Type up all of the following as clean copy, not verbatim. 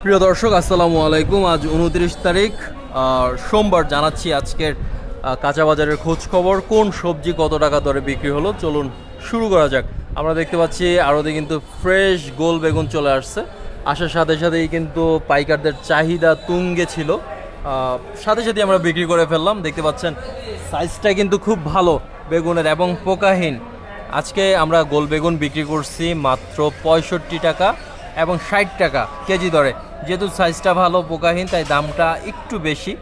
প্রিয় দর্শক আসসালামু আলাইকুম। আজ 29 তারিখ সোমবার। জানাচ্ছি আজকের কাঁচা বাজারের খোঁজ খবর। কোন সবজি কত টাকা দরে বিক্রি হলো চলুন শুরু করা যাক। আমরা দেখতে পাচ্ছি আড়তে কিন্তু ফ্রেশ গোল বেগুন চলে আসছে। আসার সাথে সাথেই কিন্তু পাইকারদের চাহিদা তুঙ্গে ছিল, সাথে সাথে আমরা বিক্রি করে ফেললাম। দেখতে পাচ্ছেন সাইজটা কিন্তু খুব ভালো বেগুনের এবং পোকাহীন। আজকে আমরা গোল বেগুন বিক্রি করছি মাত্র 65 টাকা এবং 60 টাকা কেজি দরে। যেহেতু সাইজটা ভালো পোকাহীন তাই দামটা একটু বেশি,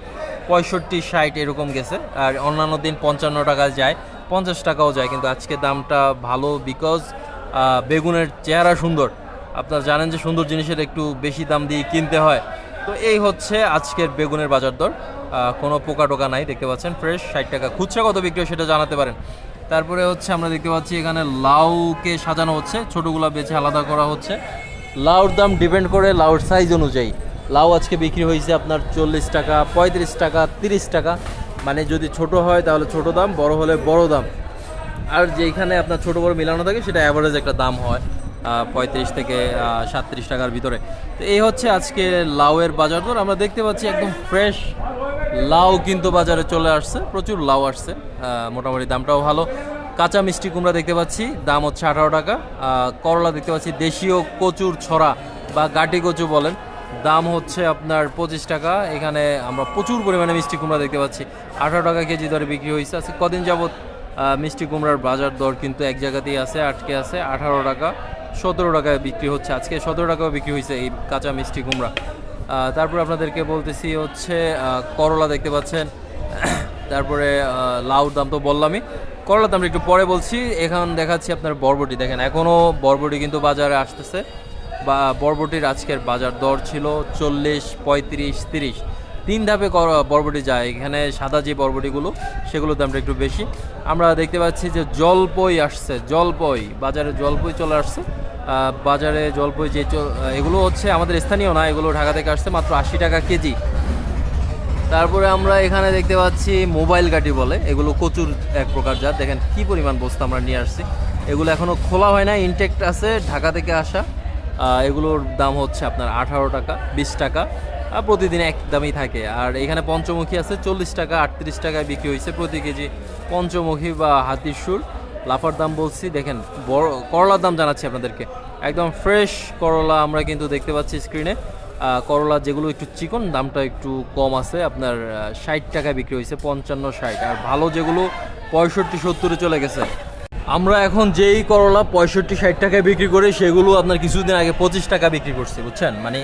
65-60 এরকম গেছে। আর অন্যান্য দিন 55 টাকা যায়, 50 টাকাও যায়, কিন্তু আজকে দামটা ভালো বিকজ বেগুনের চেহারা সুন্দর। আপনারা জানেন যে সুন্দর জিনিসের একটু বেশি দাম দিয়ে কিনতে হয়। তো এই হচ্ছে আজকের বেগুনের বাজার দর। কোনো পোকা টোকা নাই, দেখতে পাচ্ছেন ফ্রেশ 60 টাকা। খুচরা কত বিক্রি হয় সেটা জানাতে পারেন। তারপরে হচ্ছে আমরা দেখতে পাচ্ছি এখানে লাউকে সাজানো হচ্ছে, ছোটোগুলা বেছে আলাদা করা হচ্ছে। লাউর দাম ডিপেন্ড করে লাউর সাইজ অনুযায়ী। লাউ আজকে বিক্রি হয়েছে আপনার 40 টাকা, 35 টাকা, 30 টাকা। মানে যদি ছোট হয় তাহলে ছোট দাম, বড় হলে বড় দাম। আর যেখানে আপনার ছোট বড় মিলানো থাকে সেটা অ্যাভারেজ একটা দাম হয় 35 থেকে 37 টাকার ভিতরে। তো এই হচ্ছে আজকে লাউয়ের বাজার দর। আমরা দেখতে পাচ্ছি একদম ফ্রেশ লাউ কিন্তু বাজারে চলে আসছে, প্রচুর লাউ আসছে, মোটামুটি দামটাও ভালো। কাঁচা মিষ্টি কুমড়া দেখতে পাচ্ছি দাম হচ্ছে 18 টাকা। করলা দেখতে পাচ্ছি দেশীয় কচুর ছড়া বা গাটি কচু বলেন, দাম হচ্ছে আপনার 25 টাকা। এখানে আমরা প্রচুর পরিমাণে মিষ্টি কুমড়া দেখতে পাচ্ছি, 18 টাকা কেজি দরে বিক্রি হয়েছে। আজকে কদিন যাবত মিষ্টি কুমড়ার বাজার দর কিন্তু এক জায়গাতেই আছে, আটকে আছে। 18 টাকা 17 টাকায় বিক্রি হচ্ছে, আজকে 17 টাকাও বিক্রি হয়েছে এই কাঁচা মিষ্টি কুমড়া। তারপরে আপনাদেরকে বলতেছি হচ্ছে করলা দেখতে পাচ্ছেন। তারপরে লাউর দাম তো বললামই, করলার দামটা একটু পরে বলছি। এখন দেখাচ্ছি আপনার বরবটি। দেখেন এখনও বরবটি কিন্তু বাজারে আসতেছে, বা বরবটির আজকের বাজার দর ছিল 40, 35, 30, তিন ধাপে বরবটি যায়। এখানে সাদা যে বরবটিগুলো সেগুলোর দামটা একটু বেশি। আমরা দেখতে পাচ্ছি যে জলপই আসছে, জলপই বাজারে জলপই চলে আসছে। বাজারে জলপই যে এগুলো হচ্ছে আমাদের স্থানীয় না, এগুলো ঢাকা থেকে আসছে, মাত্র 80 টাকা কেজি। তারপরে আমরা এখানে দেখতে পাচ্ছি মোবাইল গাটি বলে, এগুলো কচুর এক প্রকার জাত। দেখেন কি পরিমাণ বস্তা আমরা নিয়ে আসছি, এগুলো এখনও খোলা হয় না, ইনটেক্ট আছে, ঢাকা থেকে আসা। এগুলোর দাম হচ্ছে আপনার 18 টাকা, 20 টাকা, প্রতিদিন এক দামই থাকে। আর এখানে পঞ্চমুখী আছে 40 টাকা, 38 টাকায় বিক্রি হয়েছে প্রতি কেজি পঞ্চমুখী বা হাতির সুর। লাফার দাম বলছি, দেখেন বড় করলার দাম জানাচ্ছি আপনাদেরকে, একদম ফ্রেশ করলা আমরা কিন্তু দেখতে পাচ্ছি স্ক্রিনে। করলা যেগুলো একটু চিকন দামটা একটু কম আছে, আপনার 60 টাকায় বিক্রি হয়েছে, 55-60। আর ভালো যেগুলো 65-70-এ চলে গেছে। আমরা এখন যেই করলা 65-60 টাকায় বিক্রি করি সেগুলো আপনার কিছুদিন আগে 25 টাকা বিক্রি করছি, বুঝছেন? মানে